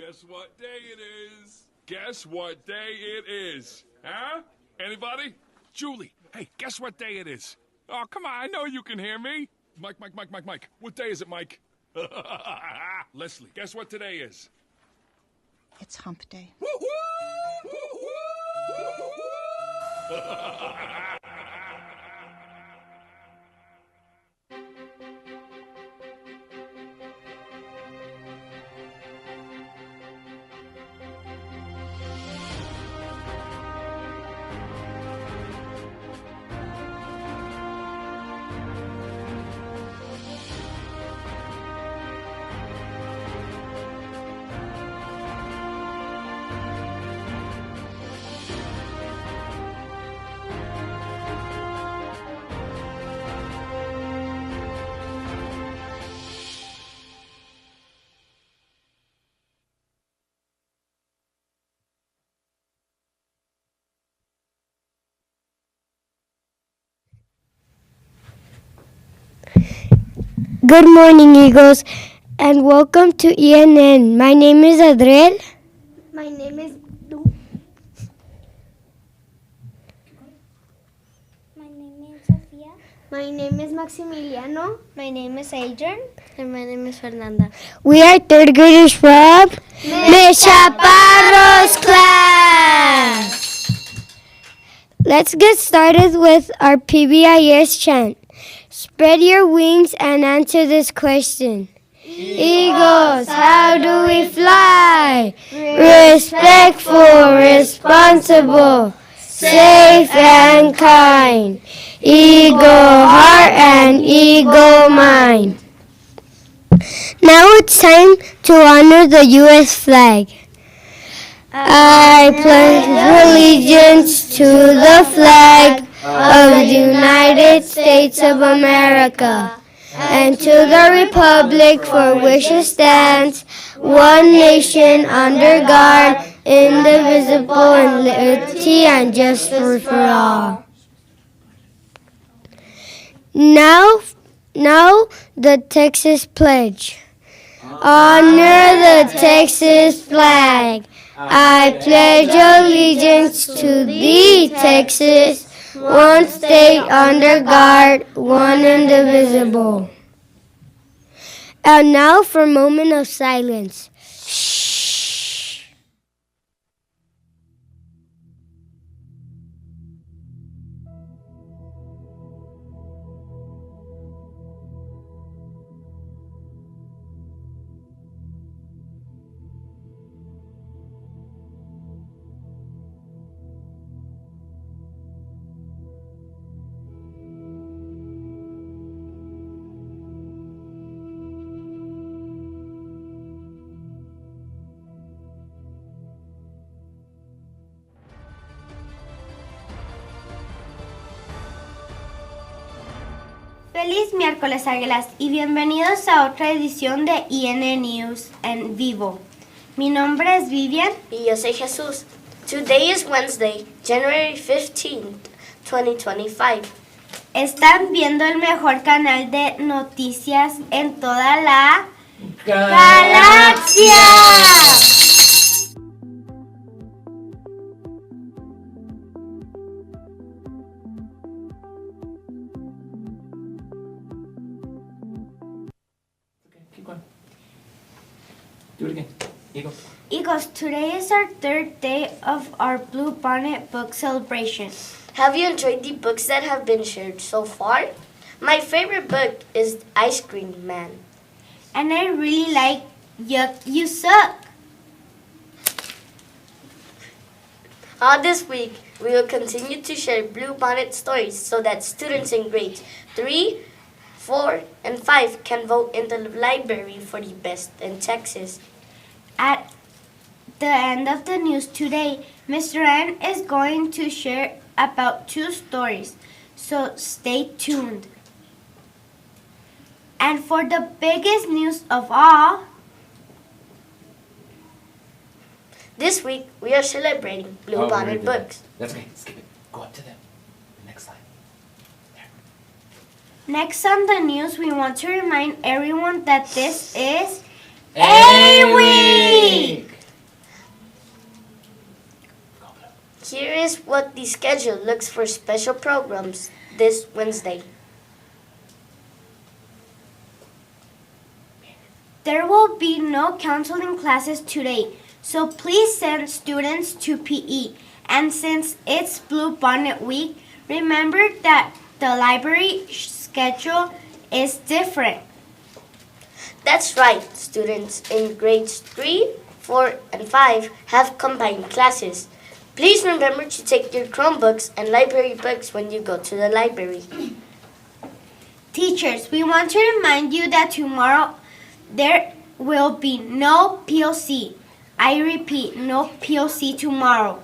Guess what day it is? Guess what day it is? Huh? Anybody? Julie, hey, guess what day it is? Oh, come on, I know you can hear me. Mike. What day is it, Mike? Leslie, guess what today is? It's hump day. Woo-hoo! Woo-hoo! Good morning, Eagles, and welcome to ENN. My name is Adriel. My name is Lu. My name is Sofia. My name is Maximiliano. My name is Adrian. And my name is Fernanda. We are third graders from Miss Chaparro's class. Let's get started with our PBIS chant. Spread your wings and answer this question. Eagles, how do we fly? Respectful, responsible, safe and kind. Eagle heart and eagle mind. Now it's time to honor the U.S. flag. I pledge allegiance to the flag of the United States of America and to the republic for which it stands, one nation under God, indivisible, in liberty and justice for all. Now the Texas Pledge. Honor the Texas flag. I pledge allegiance to thee, Texas, one state under God, one indivisible. And now for a moment of silence. Feliz miércoles, Águilas, y bienvenidos a otra edición de ENN News en vivo. Mi nombre es Vivian. Y yo soy Jesús. Today is Wednesday, January 15th, 2025. Están viendo el mejor canal de noticias en toda la galaxia. Do it again. Eagle. Eagles, today is our third day of our Blue Bonnet book celebration. Have you enjoyed the books that have been shared so far? My favorite book is Ice Cream Man. And I really like Yuck, You Suck. This week, we will continue to share Blue Bonnet stories so that students in grades 3, 4, and 5 can vote in the library for the best in Texas. At the end of the news today, Mr. N is going to share about 2 stories, so stay tuned. And for the biggest news of all, this week we are celebrating Blue Bonnet books. That's okay. Skip it. Go up to them. The next slide. There. next on the news, we want to remind everyone that this is A Week! Here is what the schedule looks for special programs this Wednesday. There will be no counseling classes today, so please send students to PE. And since it's Blue Bonnet Week, remember that the library schedule is different. That's right, students in grades 3, 4, and 5 have combined classes. Please remember to take your Chromebooks and library books when you go to the library. Teachers, we want to remind you that tomorrow there will be no POC. I repeat, no POC tomorrow.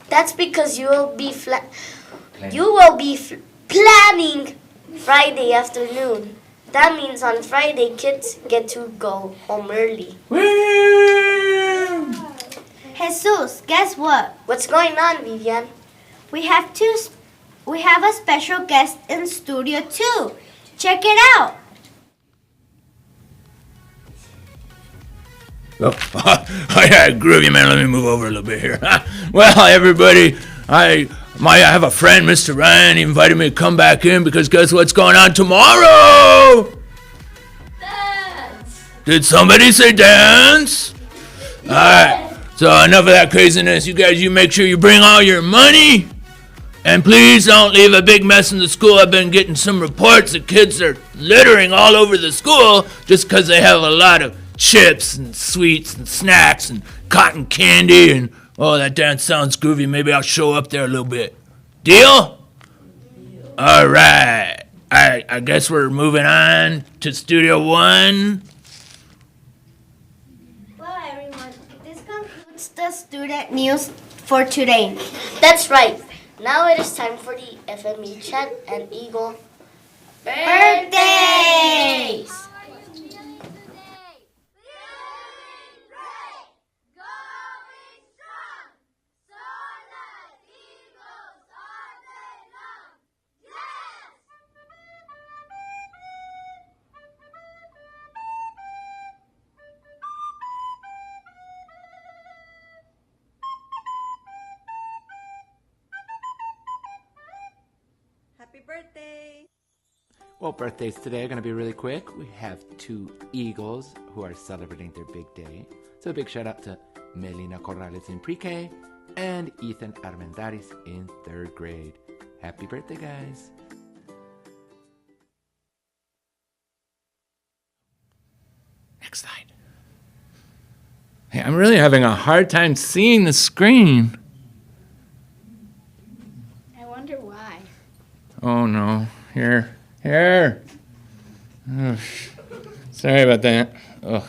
That's because you will be planning Friday afternoon. That means on Friday, kids get to go home early. Jesus, guess what? What's going on, Vivian? We have a special guest in studio too. Check it out. Oh, yeah, groovy, man. Let me move over a little bit here. Well, everybody, I have a friend, Mr. Ryan. He invited me to come back in because guess what's going on tomorrow? Dance! Did somebody say dance? All right. So enough of that craziness. You guys, you make sure you bring all your money. And please don't leave a big mess in the school. I've been getting some reports that kids are littering all over the school just because they have a lot of chips and sweets and snacks and cotton candy. And, oh, that dance sounds groovy. Maybe I'll show up there a little bit. Deal? All right. I guess we're moving on to Studio 1. The student news for today. That's right. Now it is time for the FME chat and Eagle Birthdays! Happy birthday! Well, birthdays today are going to be really quick. We have 2 Eagles who are celebrating their big day. So a big shout out to Melina Corrales in pre-K and Ethan Armendaris in 3rd grade. Happy birthday, guys! Next slide. Hey, I'm really having a hard time seeing the screen. I wonder why. Oh no. Here. Oh, sorry about that. Ugh.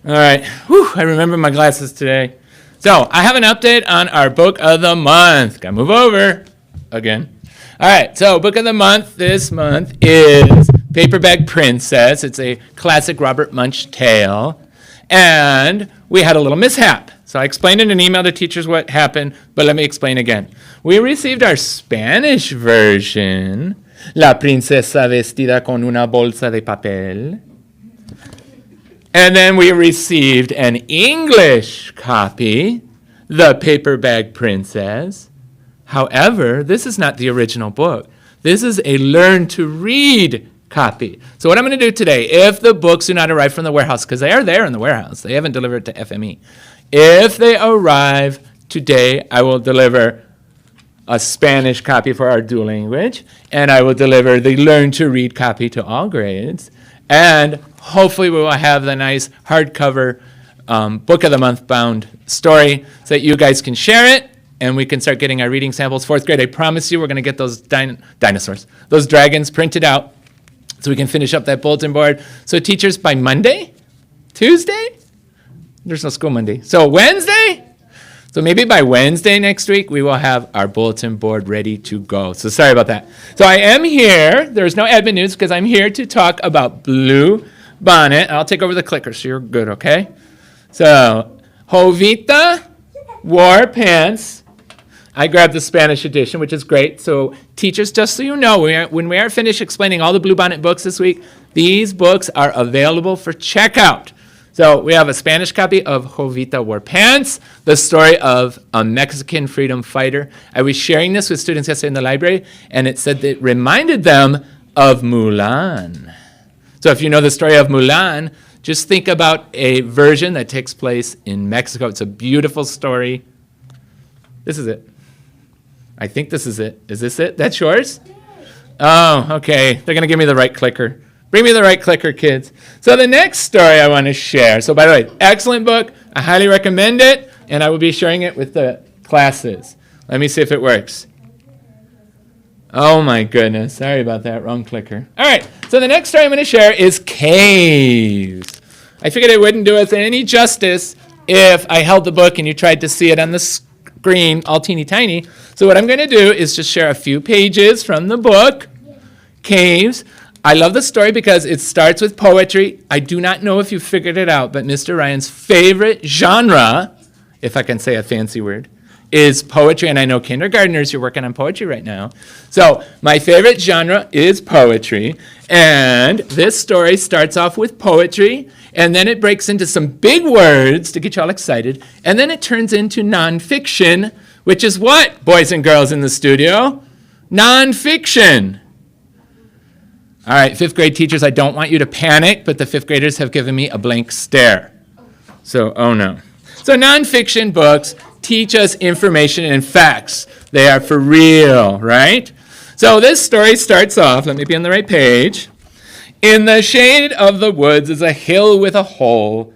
All right. Whew, I remember my glasses today. So I have an update on our book of the month. Gotta move over again. All right. So book of the month this month is Paperback Princess. It's a classic Robert Munsch tale. And we had a little mishap. So I explained in an email to teachers what happened, but let me explain again. We received our Spanish version, La princesa vestida con una bolsa de papel. And then we received an English copy, The Paperbag Princess. However, this is not the original book. This is a learn to read copy. So what I'm going to do today, if the books do not arrive from the warehouse, because they are there in the warehouse, they haven't delivered to FME. If they arrive today, I will deliver a Spanish copy for our dual language, and I will deliver the learn to read copy to all grades. And hopefully we will have the nice hardcover book of the month bound story so that you guys can share it and we can start getting our reading samples. 4th grade, I promise you we're going to get those dinosaurs, those dragons printed out so we can finish up that bulletin board. So teachers, by Monday, Tuesday, there's no school Monday. So Wednesday? So maybe by Wednesday next week, we will have our bulletin board ready to go. So sorry about that. So I am here. There's no admin news because I'm here to talk about Blue Bonnet. I'll take over the clicker so you're good, okay? So Jovita wore pants. I grabbed the Spanish edition, which is great. So teachers, just so you know, when we are finished explaining all the Blue Bonnet books this week, these books are available for checkout. So we have a Spanish copy of Jovita Wore Pants, the story of a Mexican freedom fighter. I was sharing this with students yesterday in the library, and it said that it reminded them of Mulan. So if you know the story of Mulan, just think about a version that takes place in Mexico. It's a beautiful story. This is it. I think this is it. Is this it? That's yours? Oh, okay. They're going to give me the right clicker. Bring me the right clicker, kids. So the next story I want to share. So by the way, excellent book. I highly recommend it, and I will be sharing it with the classes. Let me see if it works. Oh my goodness. Sorry about that. Wrong clicker. All right. So the next story I'm going to share is caves. I figured it wouldn't do us any justice if I held the book and you tried to see it on the screen all teeny tiny. So what I'm going to do is just share a few pages from the book, Caves. I love the story because it starts with poetry. I do not know if you figured it out, but Mr. Ryan's favorite genre, if I can say a fancy word, is poetry. And I know kindergartners, you're working on poetry right now. So my favorite genre is poetry. And this story starts off with poetry, and then it breaks into some big words to get you all excited. And then it turns into nonfiction, which is what, boys and girls in the studio? Nonfiction. All right, fifth grade teachers, I don't want you to panic, but the fifth graders have given me a blank stare. So, oh no. So nonfiction books teach us information and facts. They are for real, right? So this story starts off, let me be on the right page. In the shade of the woods is a hill with a hole,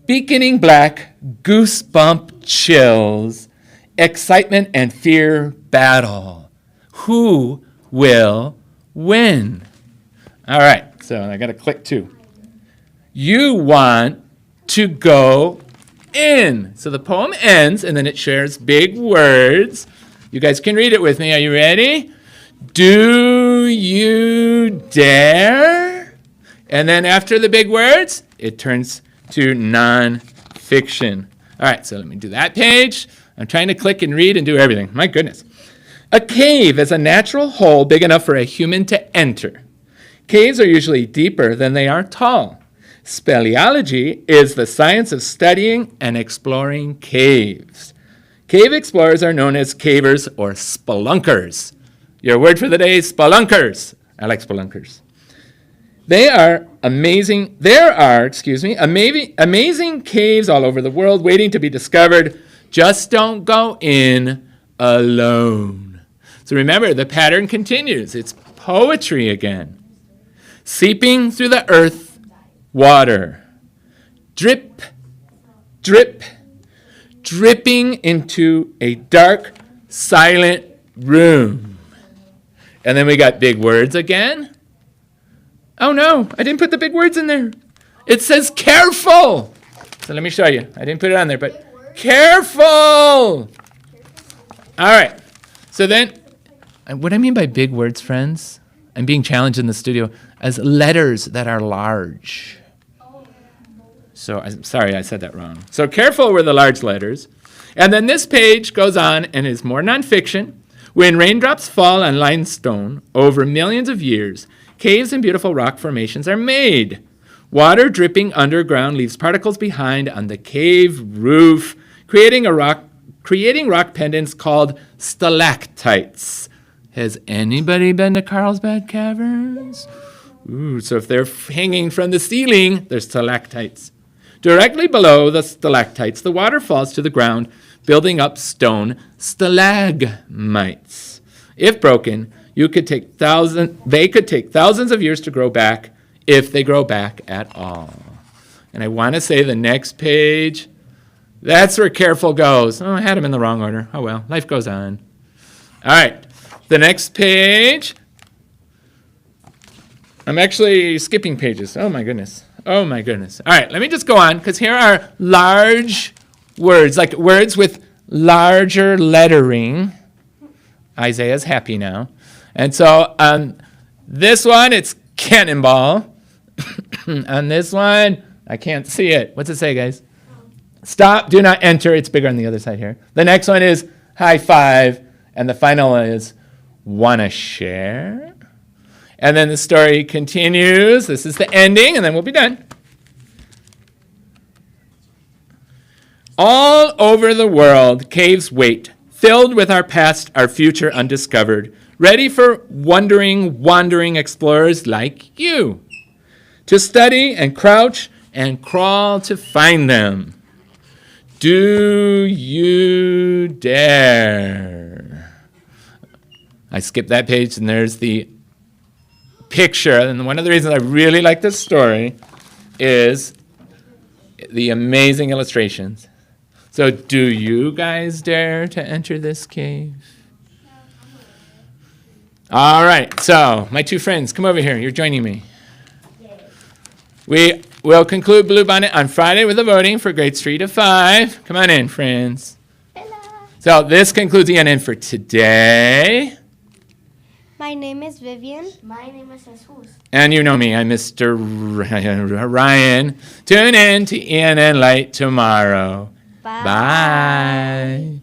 beaconing black, goosebump chills, excitement and fear battle. Who will win? All right, so I got to click 2. You want to go in. So the poem ends, and then it shares big words. You guys can read it with me. Are you ready? Do you dare? And then after the big words, it turns to nonfiction. All right, so let me do that page. I'm trying to click and read and do everything. My goodness. A cave is a natural hole big enough for a human to enter. Caves are usually deeper than they are tall. Speleology is the science of studying and exploring caves. Cave explorers are known as cavers or spelunkers. Your word for the day is spelunkers. I like spelunkers. There are amazing caves all over the world waiting to be discovered. Just don't go in alone. So remember, the pattern continues. It's poetry again. Seeping through the earth, water. Drip, drip, dripping into a dark, silent room. And then we got big words again. Oh no, I didn't put the big words in there. It says careful. So let me show you. I didn't put it on there, but careful. All right. So then, what I mean by big words, friends, I'm being challenged in the studio as letters that are large. So I'm sorry, I said that wrong. So careful were the large letters. And then this page goes on and is more nonfiction. When raindrops fall on limestone over millions of years, caves and beautiful rock formations are made. Water dripping underground leaves particles behind on the cave roof, creating rock pendants called stalactites. Has anybody been to Carlsbad Caverns? Ooh, so if they're hanging from the ceiling, they're stalactites. Directly below the stalactites, the water falls to the ground, building up stone stalagmites. If broken, they could take thousands of years to grow back, if they grow back at all. And I want to say the next page, that's where careful goes. Oh, I had them in the wrong order. Oh well, life goes on. All right. The next page, I'm actually skipping pages. Oh, my goodness. Oh, my goodness. All right, let me just go on, because here are large words, like words with larger lettering. Isaiah's happy now. And so on this one, it's cannonball. On this one, I can't see it. What's it say, guys? Stop, do not enter. It's bigger on the other side here. The next one is high five. And the final one is wanna share? And then the story continues. This is the ending, and then we'll be done. All over the world, caves wait, filled with our past, our future undiscovered, ready for wandering explorers like you to study and crouch and crawl to find them. Do you dare? I skipped that page, and there's the picture. And one of the reasons I really like this story is the amazing illustrations. So do you guys dare to enter this cave? All right, so my two friends, come over here. You're joining me. We will conclude Bluebonnet on Friday with the voting for grades 3 to 5. Come on in, friends. So this concludes ENN for today. My name is Vivian. My name is Jesus. And you know me, I'm Mr. Ryan. Tune in to ENN Light tomorrow. Bye.